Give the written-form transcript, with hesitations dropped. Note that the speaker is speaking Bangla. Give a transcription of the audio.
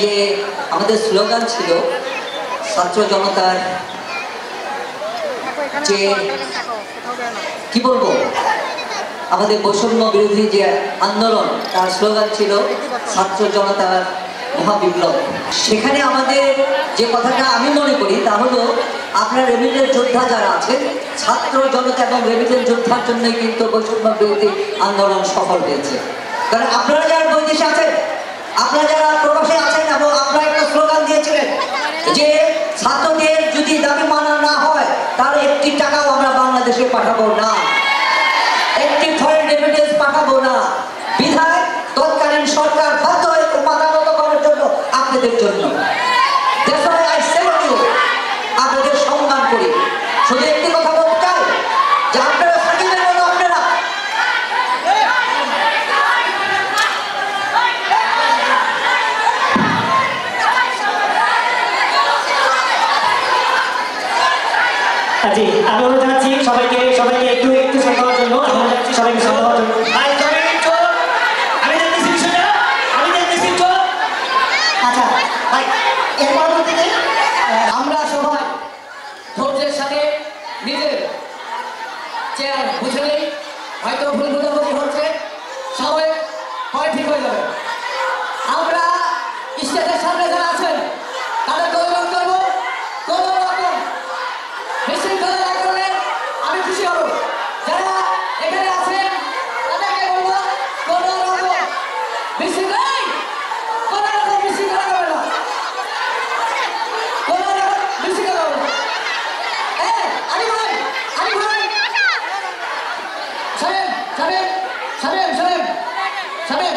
যে আমাদের স্লোগান ছিল ছাত্র জনতার যে কি বলবো আমাদের বৈষম্য বিরোধী যে আন্দোলন তার স্লোগান ছিল ছাত্র জনতার মহাবিপ্লব। সেখানে আমাদের যে কথাটা আমি মনে করি তা হলো আপনার রেমিটেন্স যোদ্ধা যারা আছেন ছাত্র জনতা এবং রেমিটেন্স যোদ্ধার জন্যই কিন্তু বৈষম্য বিরোধী আন্দোলন সফল হয়েছে। কারণ আপনারা যারা বৈদেশে আছেন, আপনারা যারা প্রবাসে আছেন এবং আপনারা একটা স্লোগান দিয়েছিলেন যে ছাত্রদের যদি দাবি মানা না হয় তাহলে একটি টাকাও আমরা বাংলাদেশে পাঠাবো না, একটি ফরেন রেমিটেন্স পাঠাবো না। বিধায় তৎকালীন সরকার বাধ্য হয়েছে মাথানত করার জন্য আপনাদের জন্য। আপনাদের সম্মান করি। শুধু একটি কথা বলতে চাই যে আপনারা সাকিবের মতো আপনারা জি আমি অনুরোধ জানাচ্ছি সবাইকে একটু শান্ত হওয়ার জন্য। অনুরোধ জানাচ্ছি সবাইকে শান্ত হওয়ার জন্য। আচ্ছা ভাই, এর পরবর্তীতে আমরা সবাই ধৈর্যের সাথে নিজের চেয়ার বুঝে নেই। হয়তো ভুল বোঝাবুঝি হচ্ছে, সবাই হয় ঠিক হয়ে যাবে। আমরা স্টেজের সামনে যারা আছেন তাদেরকে অনুরোধ করবো কোন রকম বিশৃঙ্খলা না করলে আমি খুশি হব। যারা এখানে আছেন তাদেরকে বলবো কোন রকম বিশৃঙ্খলা করবে না, কোন রকম বিশৃঙ্খলা করবে না। আলী ভাই সাহেব সাহেব সাহেব সাহেব সাহেব